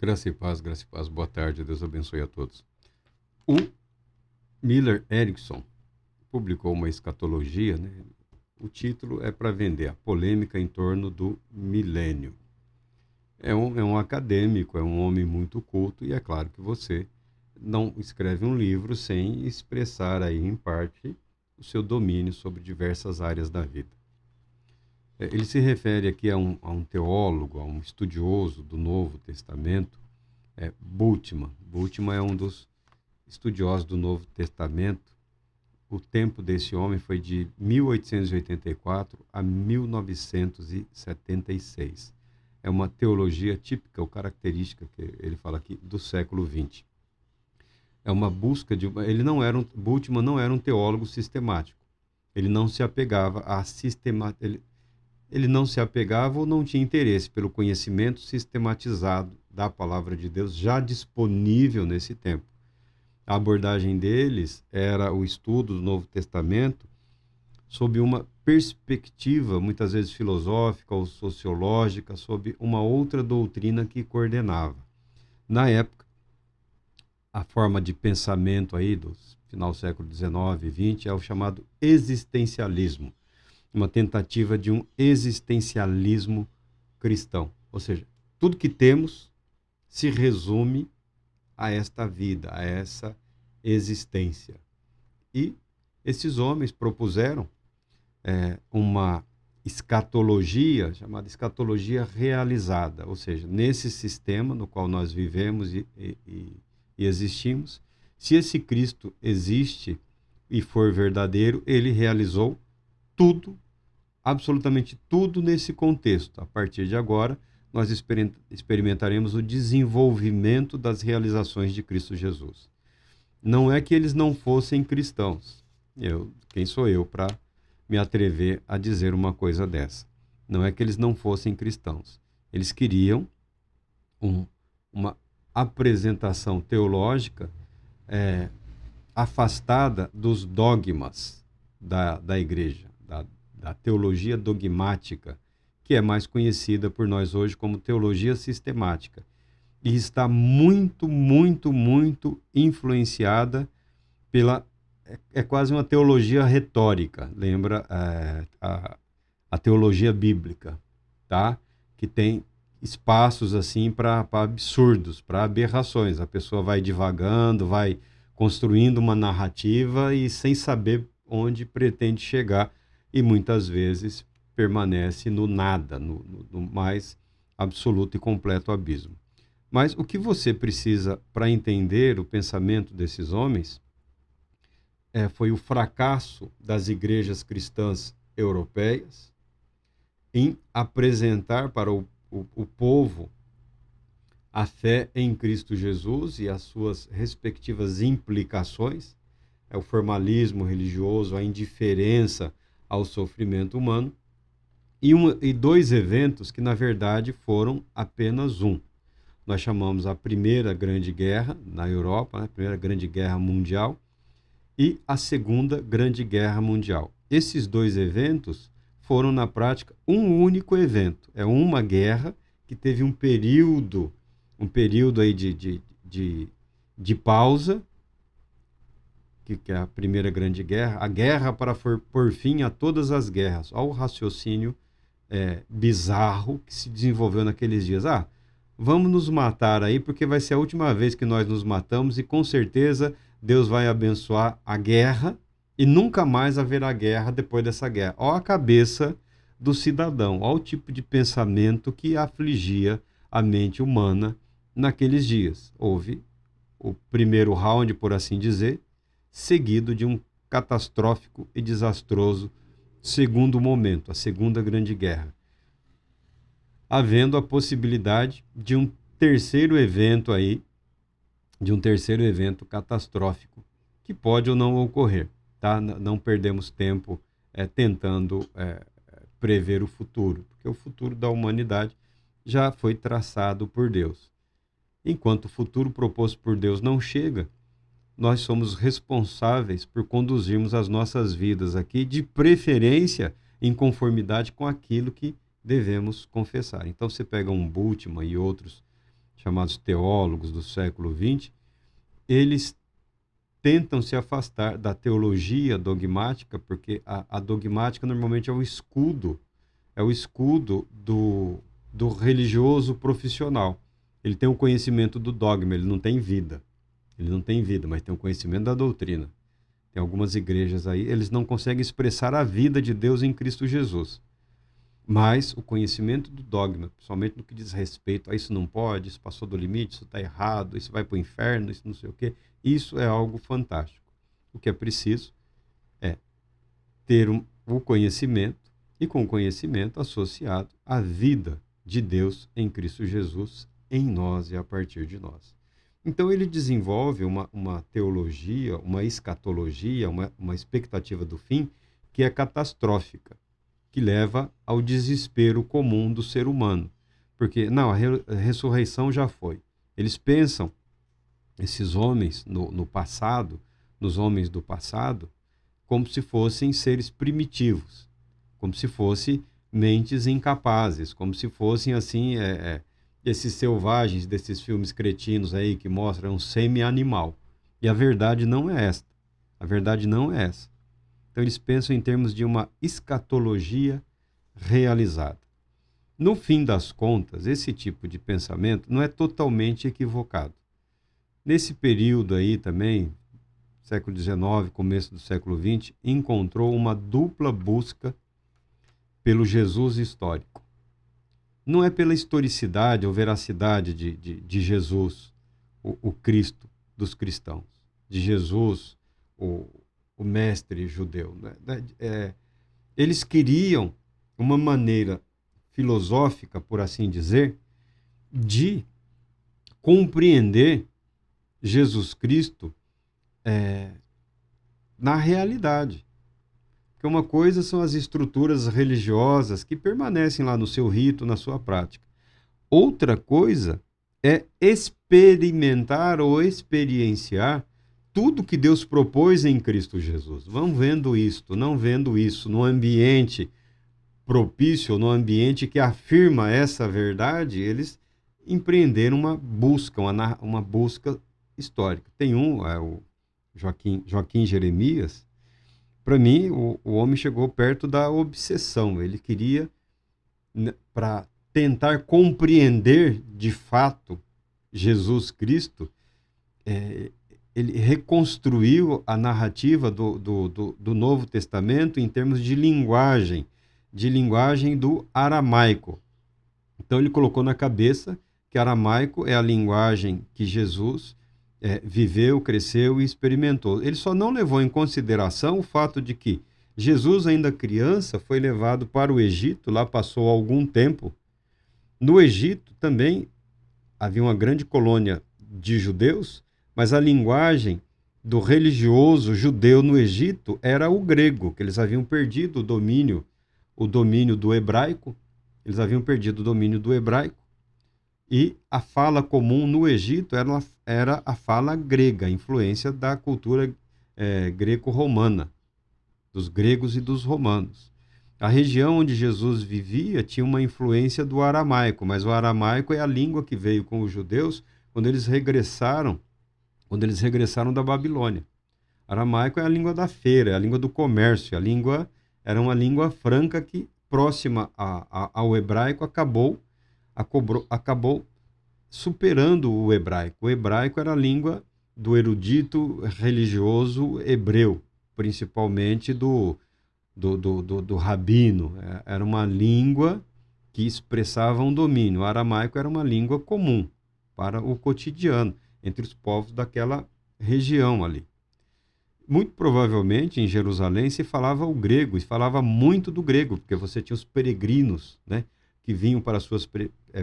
Graça e paz. Boa tarde, Deus abençoe a todos. O Miller Erickson publicou uma escatologia, né? O título é para vender, a polêmica em torno do milênio. É um acadêmico, é um homem muito culto, e é claro que você não escreve um livro sem expressar aí, em parte, o seu domínio sobre diversas áreas da vida. Ele se refere aqui a um teólogo, a um estudioso do Novo Testamento, Bultmann. Bultmann é um dos estudiosos do Novo Testamento. O tempo desse homem foi de 1884 a 1976. É uma teologia típica ou característica, que ele fala aqui, do século XX. É uma busca de... Bultmann não era um teólogo sistemático. Ele não se apegava a ele não se apegava ou não tinha interesse pelo conhecimento sistematizado da palavra de Deus já disponível nesse tempo. A abordagem deles era o estudo do Novo Testamento sob uma perspectiva, muitas vezes filosófica ou sociológica, sob uma outra doutrina que coordenava. Na época, a forma de pensamento aí do final do século XIX e XX é o chamado existencialismo, uma tentativa de um existencialismo cristão. Ou seja, tudo que temos se resume a esta vida, a essa existência. E esses homens propuseram uma escatologia, chamada escatologia realizada, ou seja, nesse sistema no qual nós vivemos e existimos, se esse Cristo existe e for verdadeiro, ele realizou tudo, absolutamente tudo nesse contexto. A partir de agora, nós experimentaremos o desenvolvimento das realizações de Cristo Jesus. Não é que eles não fossem cristãos. Quem sou eu para me atrever a dizer uma coisa dessa? Não é que eles não fossem cristãos. Eles queriam uma apresentação teológica afastada dos dogmas da igreja, da teologia dogmática, que é mais conhecida por nós hoje como teologia sistemática. E está muito, muito, muito influenciada pela... É quase uma teologia retórica, lembra a teologia bíblica, tá? Que tem espaços assim para absurdos, para aberrações. A pessoa vai divagando, vai construindo uma narrativa e sem saber onde pretende chegar, e muitas vezes permanece no nada, no mais absoluto e completo abismo. Mas o que você precisa para entender o pensamento desses homens foi o fracasso das igrejas cristãs europeias em apresentar para o povo a fé em Cristo Jesus e as suas respectivas implicações, o formalismo religioso, a indiferença ao sofrimento humano, e dois eventos que, na verdade, foram apenas um. Nós chamamos a Primeira Grande Guerra na Europa, né? A Primeira Grande Guerra Mundial, e a Segunda Grande Guerra Mundial. Esses dois eventos foram, na prática, um único evento. É uma guerra que teve um período aí de pausa, que é a Primeira Grande Guerra, a guerra para pôr fim a todas as guerras. Olha o raciocínio bizarro que se desenvolveu naqueles dias. Vamos nos matar aí, porque vai ser a última vez que nós nos matamos e com certeza Deus vai abençoar a guerra e nunca mais haverá guerra depois dessa guerra. Olha a cabeça do cidadão, olha o tipo de pensamento que afligia a mente humana naqueles dias. Houve o primeiro round, por assim dizer, seguido de um catastrófico e desastroso segundo momento, a Segunda Grande Guerra, havendo a possibilidade de um terceiro evento catastrófico, que pode ou não ocorrer, tá? Não perdemos tempo tentando prever o futuro, porque o futuro da humanidade já foi traçado por Deus. Enquanto o futuro proposto por Deus não chega, nós somos responsáveis por conduzirmos as nossas vidas aqui, de preferência em conformidade com aquilo que devemos confessar. Então você pega um Bultmann e outros chamados teólogos do século XX, eles tentam se afastar da teologia dogmática, porque a dogmática normalmente é o escudo do religioso profissional. Ele tem o conhecimento do dogma, ele não tem vida. Ele não tem vida, mas tem o conhecimento da doutrina. Tem algumas igrejas aí, eles não conseguem expressar a vida de Deus em Cristo Jesus. Mas o conhecimento do dogma, principalmente no que diz respeito a isso não pode, isso passou do limite, isso está errado, isso vai para o inferno, isso não sei o quê, isso é algo fantástico. O que é preciso é ter o conhecimento e com o conhecimento associado a vida de Deus em Cristo Jesus, em nós e a partir de nós. Então ele desenvolve uma teologia, uma escatologia, uma expectativa do fim que é catastrófica, que leva ao desespero comum do ser humano. Porque, não, a ressurreição já foi. Eles pensam, esses homens no passado, nos homens do passado, como se fossem seres primitivos, como se fossem mentes incapazes, como se fossem, assim, esses selvagens desses filmes cretinos aí que mostram um semi-animal. E a verdade não é esta. A verdade não é essa. Então, eles pensam em termos de uma escatologia realizada. No fim das contas, esse tipo de pensamento não é totalmente equivocado. Nesse período aí também, século XIX, começo do século XX, encontrou uma dupla busca pelo Jesus histórico. Não é pela historicidade ou veracidade de Jesus, o Cristo dos cristãos, de Jesus, o mestre judeu. Eles queriam uma maneira filosófica, por assim dizer, de compreender Jesus Cristo na realidade. Porque uma coisa são as estruturas religiosas que permanecem lá no seu rito, na sua prática. Outra coisa é experimentar ou experienciar tudo que Deus propôs em Cristo Jesus. Vão vendo isto, não vendo isso, no ambiente propício, no ambiente que afirma essa verdade, eles empreenderam uma busca histórica. Tem o Joaquim Jeremias. Para mim, o homem chegou perto da obsessão. Ele queria, para tentar compreender de fato Jesus Cristo, ele reconstruiu a narrativa do Novo Testamento em termos de linguagem do aramaico. Então ele colocou na cabeça que aramaico é a linguagem que Jesus viveu, cresceu e experimentou. Ele só não levou em consideração o fato de que Jesus, ainda criança, foi levado para o Egito, lá passou algum tempo. No Egito também havia uma grande colônia de judeus, mas a linguagem do religioso judeu no Egito era o grego, que eles haviam perdido o domínio do hebraico, e a fala comum no Egito era a fala grega, a influência da cultura greco-romana, dos gregos e dos romanos. A região onde Jesus vivia tinha uma influência do aramaico, mas o aramaico é a língua que veio com os judeus quando eles regressaram da Babilônia. Aramaico é a língua da feira, é a língua do comércio, era uma língua franca que, próxima ao hebraico, acabou superando o hebraico. O hebraico era a língua do erudito religioso hebreu, principalmente do rabino. Era uma língua que expressava um domínio. O aramaico era uma língua comum para o cotidiano, entre os povos daquela região ali. Muito provavelmente, em Jerusalém, se falava o grego, e falava muito do grego, porque você tinha os peregrinos, né, que vinham para suas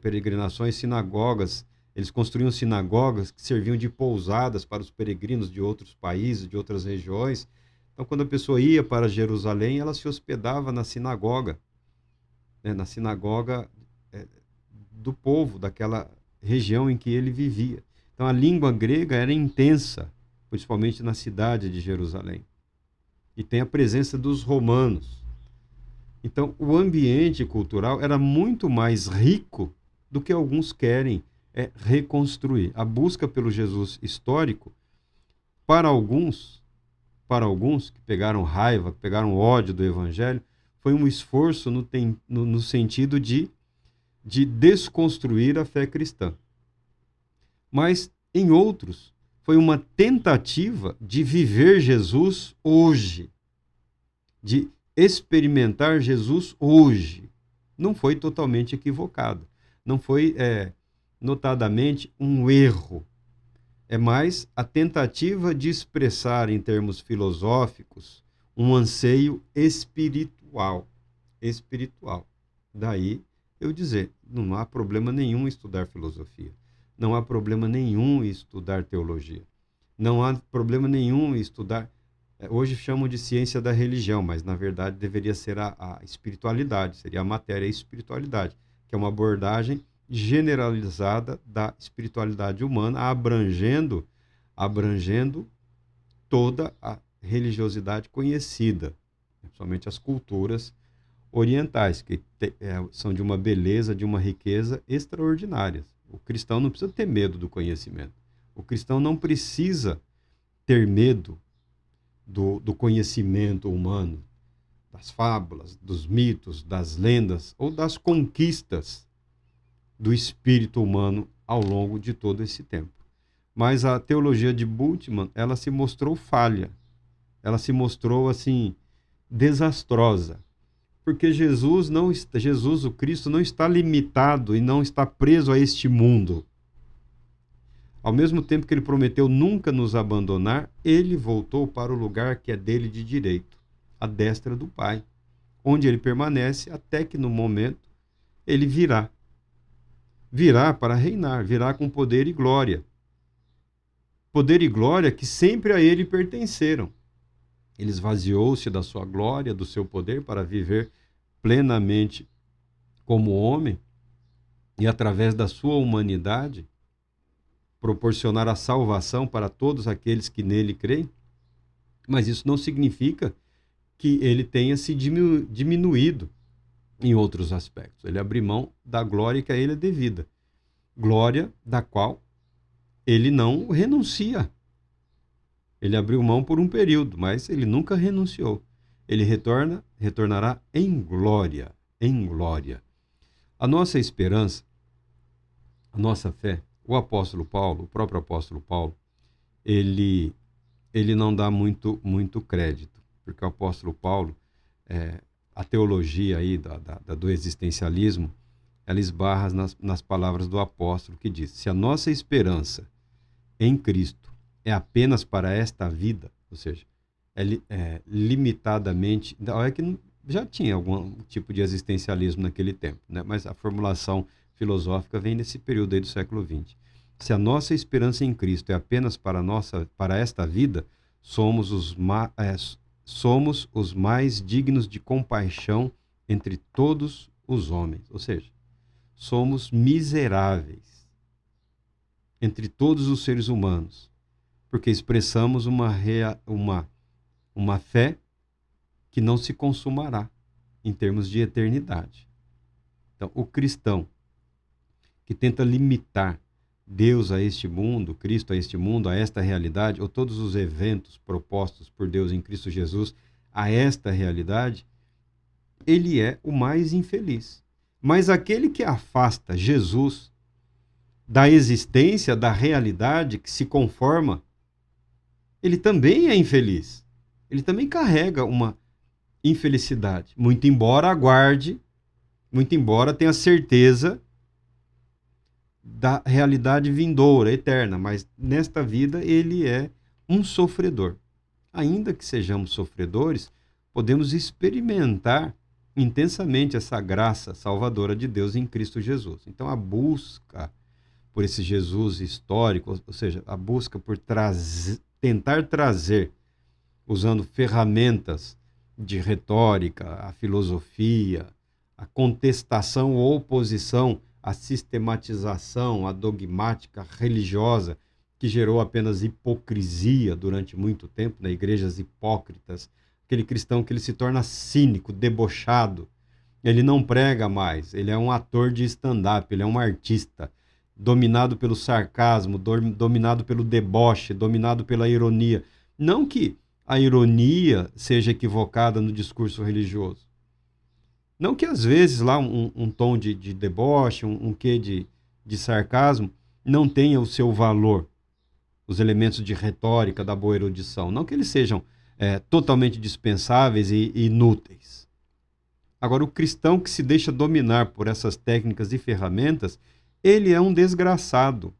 peregrinações, sinagogas. Eles construíam sinagogas que serviam de pousadas para os peregrinos de outros países, de outras regiões. Então, quando a pessoa ia para Jerusalém, ela se hospedava na sinagoga, né, do povo, daquela região em que ele vivia. Então, a língua grega era intensa, principalmente na cidade de Jerusalém. E tem a presença dos romanos. Então, o ambiente cultural era muito mais rico do que alguns querem é reconstruir. A busca pelo Jesus histórico, para alguns que pegaram raiva, que pegaram ódio do Evangelho, foi um esforço no sentido de desconstruir a fé cristã. Mas, em outros, foi uma tentativa de viver Jesus hoje, de experimentar Jesus hoje. Não foi totalmente equivocado. Não foi, notadamente, um erro. É mais a tentativa de expressar, em termos filosóficos, um anseio espiritual. Espiritual. Daí eu dizer, não há problema nenhum em estudar filosofia. Não há problema nenhum em estudar teologia. Não há problema nenhum em estudar... Hoje chamam de ciência da religião, mas na verdade deveria ser a espiritualidade, seria a matéria espiritualidade, que é uma abordagem generalizada da espiritualidade humana, abrangendo toda a religiosidade conhecida, principalmente as culturas orientais, que são de uma beleza, de uma riqueza extraordinárias. O cristão não precisa ter medo do conhecimento. O cristão não precisa ter medo do conhecimento humano, das fábulas, dos mitos, das lendas ou das conquistas do espírito humano ao longo de todo esse tempo. Mas a teologia de Bultmann, ela se mostrou falha. Ela se mostrou, assim, desastrosa. Porque Jesus, o Cristo, não está limitado e não está preso a este mundo. Ao mesmo tempo que ele prometeu nunca nos abandonar, ele voltou para o lugar que é dele de direito, a destra do Pai, onde ele permanece até que no momento ele virá. Virá para reinar, virá com poder e glória. Poder e glória que sempre a ele pertenceram. Ele esvaziou-se da sua glória, do seu poder, para viver plenamente como homem e, através da sua humanidade, proporcionar a salvação para todos aqueles que nele creem. Mas isso não significa que ele tenha se diminuído em outros aspectos. Ele abriu mão da glória que a ele é devida. Glória da qual ele não renuncia. Ele abriu mão por um período, mas ele nunca renunciou. Ele retornará em glória, em glória. A nossa esperança, a nossa fé, o próprio apóstolo Paulo, ele não dá muito crédito, porque o apóstolo Paulo, a teologia aí do existencialismo, ela esbarra nas palavras do apóstolo que diz: se a nossa esperança em Cristo é apenas para esta vida, ou seja, limitadamente, é que já tinha algum tipo de existencialismo naquele tempo, né? Mas a formulação filosófica vem nesse período aí do século XX. Se a nossa esperança em Cristo é apenas para esta vida, somos os mais dignos de compaixão entre todos os homens. Ou seja, somos miseráveis entre todos os seres humanos, porque expressamos uma fé que não se consumará em termos de eternidade. Então, o cristão que tenta limitar Deus a este mundo, Cristo a este mundo, a esta realidade, ou todos os eventos propostos por Deus em Cristo Jesus a esta realidade, ele é o mais infeliz. Mas aquele que afasta Jesus da existência, da realidade, que se conforma, ele também é infeliz. Ele também carrega uma infelicidade. Muito embora aguarde, muito embora tenha certeza da realidade vindoura, eterna, mas nesta vida ele é um sofredor. Ainda que sejamos sofredores, podemos experimentar intensamente essa graça salvadora de Deus em Cristo Jesus. Então a busca por esse Jesus histórico, ou seja, a busca por tentar trazer, usando ferramentas de retórica, a filosofia, a contestação ou oposição à sistematização, à dogmática religiosa, que gerou apenas hipocrisia durante muito tempo, né? Igrejas hipócritas, aquele cristão que ele se torna cínico, debochado, ele não prega mais, ele é um ator de stand-up, ele é um artista dominado pelo sarcasmo, dominado pelo deboche, dominado pela ironia. Não que a ironia seja equivocada no discurso religioso. Não que às vezes lá um tom de deboche, um quê de sarcasmo, não tenha o seu valor, os elementos de retórica da boa erudição. Não que eles sejam totalmente dispensáveis e inúteis. Agora, o cristão que se deixa dominar por essas técnicas e ferramentas, ele é um desgraçado.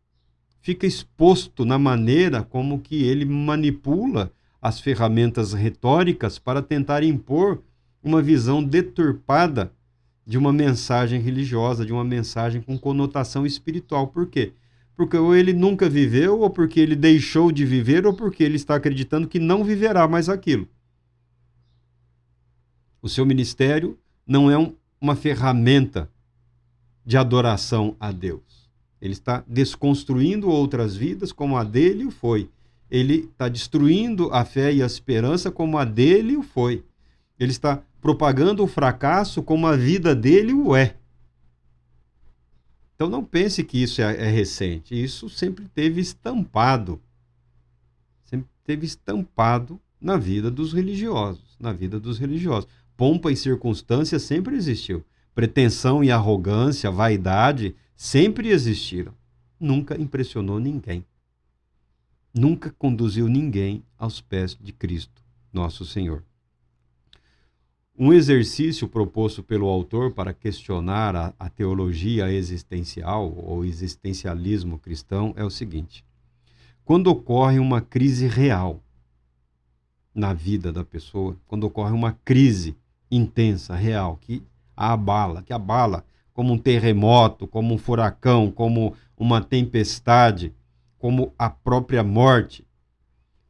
Fica exposto na maneira como que ele manipula as ferramentas retóricas para tentar impor uma visão deturpada de uma mensagem religiosa, de uma mensagem com conotação espiritual. Por quê? Porque ou ele nunca viveu, ou porque ele deixou de viver, ou porque ele está acreditando que não viverá mais aquilo. O seu ministério não é uma ferramenta de adoração a Deus. Ele está desconstruindo outras vidas como a dele o foi. Ele está destruindo a fé e a esperança como a dele o foi. Ele está propagando o fracasso como a vida dele o é. Então não pense que isso é recente. Isso sempre teve estampado. Sempre teve estampado na vida dos religiosos. Na vida dos religiosos. Pompa e circunstância sempre existiu. Pretensão e arrogância, vaidade, sempre existiram. Nunca impressionou ninguém. Nunca conduziu ninguém aos pés de Cristo, nosso Senhor. Um exercício proposto pelo autor para questionar a teologia existencial ou existencialismo cristão é o seguinte: quando ocorre uma crise real na vida da pessoa, quando ocorre uma crise intensa, real, que abala como um terremoto, como um furacão, como uma tempestade, como a própria morte.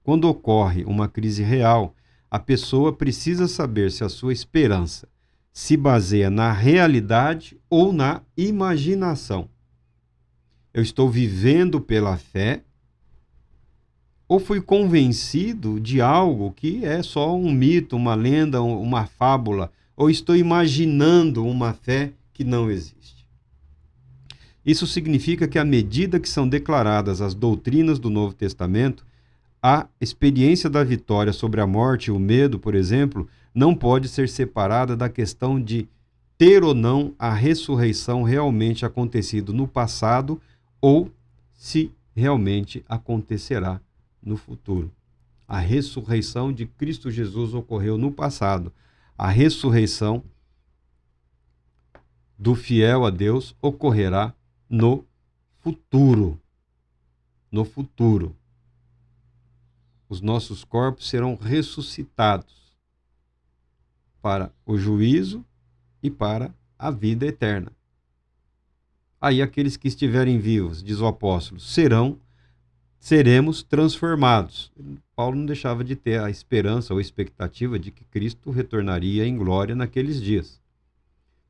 Quando ocorre uma crise real, a pessoa precisa saber se a sua esperança se baseia na realidade ou na imaginação. Eu estou vivendo pela fé ou fui convencido de algo que é só um mito, uma lenda, uma fábula, ou estou imaginando uma fé que não existe. Isso significa que, à medida que são declaradas as doutrinas do Novo Testamento, a experiência da vitória sobre a morte e o medo, por exemplo, não pode ser separada da questão de ter ou não a ressurreição realmente acontecido no passado ou se realmente acontecerá no futuro. A ressurreição de Cristo Jesus ocorreu no passado. A ressurreição do fiel a Deus ocorrerá no futuro. No futuro. Os nossos corpos serão ressuscitados para o juízo e para a vida eterna. Aí aqueles que estiverem vivos, diz o apóstolo, seremos transformados. Paulo não deixava de ter a esperança ou expectativa de que Cristo retornaria em glória naqueles dias.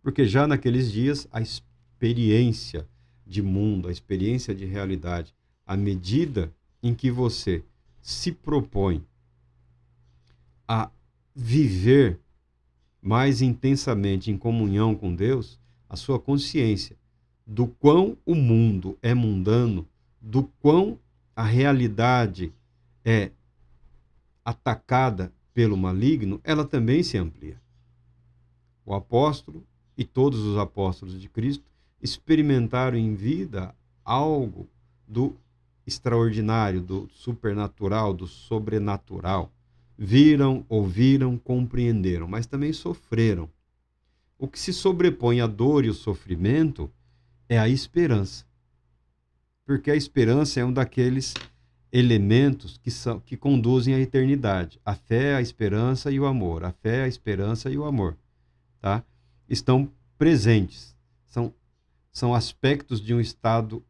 Porque já naqueles dias a experiência de mundo, a experiência de realidade, à medida em que você se propõe a viver mais intensamente em comunhão com Deus, a sua consciência do quão o mundo é mundano, do quão a realidade é atacada pelo maligno, ela também se amplia. O apóstolo e todos os apóstolos de Cristo experimentaram em vida algo do extraordinário, do supernatural, do sobrenatural. Viram, ouviram, compreenderam, mas também sofreram. O que se sobrepõe à dor e o sofrimento é a esperança. Porque a esperança é um daqueles elementos que conduzem à eternidade. A fé, a esperança e o amor. A fé, a esperança e o amor. Tá? Estão presentes. São aspectos de um estado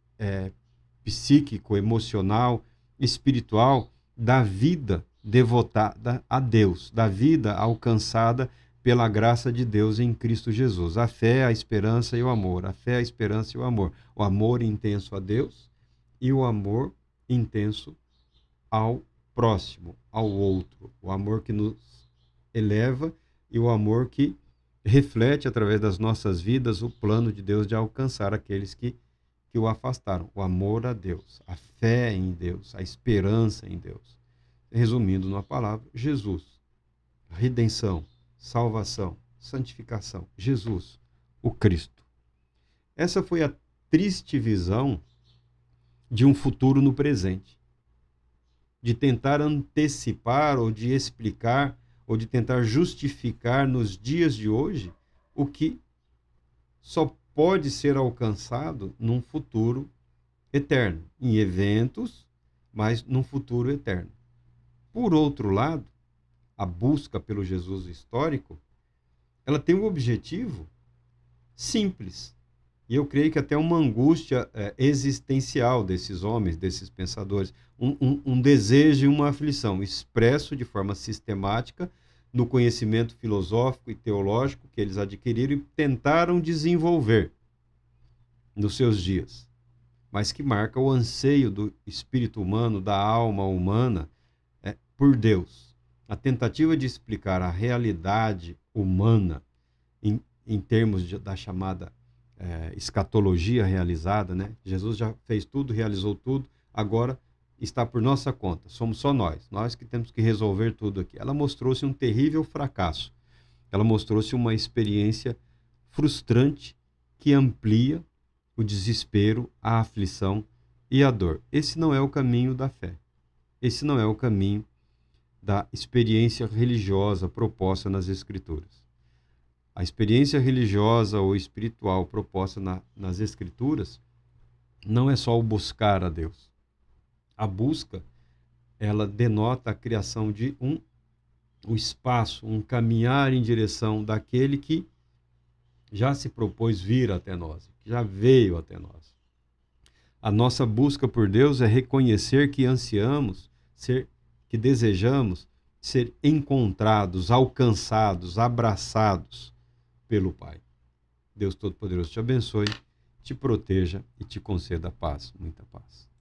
psíquico, emocional, espiritual da vida devotada a Deus, da vida alcançada pela graça de Deus em Cristo Jesus. A fé, a esperança e o amor. A fé, a esperança e o amor. O amor intenso a Deus e o amor intenso ao próximo, ao outro. O amor que nos eleva e o amor que reflete através das nossas vidas o plano de Deus de alcançar aqueles que que o afastaram. O amor a Deus, a fé em Deus, a esperança em Deus. Resumindo numa palavra, Jesus. Redenção, salvação, santificação. Jesus, o Cristo. Essa foi a triste visão de um futuro no presente. De tentar antecipar ou de explicar ou de tentar justificar nos dias de hoje o que só pode ser alcançado num futuro eterno, em eventos, mas num futuro eterno. Por outro lado, a busca pelo Jesus histórico, ela tem um objetivo simples. E eu creio que até uma angústia existencial desses homens, desses pensadores, um desejo e uma aflição expresso de forma sistemática no conhecimento filosófico e teológico que eles adquiriram e tentaram desenvolver nos seus dias, mas que marca o anseio do espírito humano, da alma humana, por Deus. A tentativa de explicar a realidade humana em termos da chamada escatologia realizada, né? Jesus já fez tudo, realizou tudo, agora está por nossa conta. Somos só nós que temos que resolver tudo aqui. Ela mostrou-se um terrível fracasso. Ela mostrou-se uma experiência frustrante que amplia o desespero, a aflição e a dor. Esse não é o caminho da fé. Esse não é o caminho da experiência religiosa proposta nas Escrituras. A experiência religiosa ou espiritual proposta nas Escrituras não é só o buscar a Deus. A busca, ela denota a criação de um espaço, um caminhar em direção daquele que já se propôs vir até nós, que já veio até nós. A nossa busca por Deus é reconhecer que ansiamos, que desejamos ser encontrados, alcançados, abraçados pelo Pai. Deus Todo-Poderoso te abençoe, te proteja e te conceda paz, muita paz.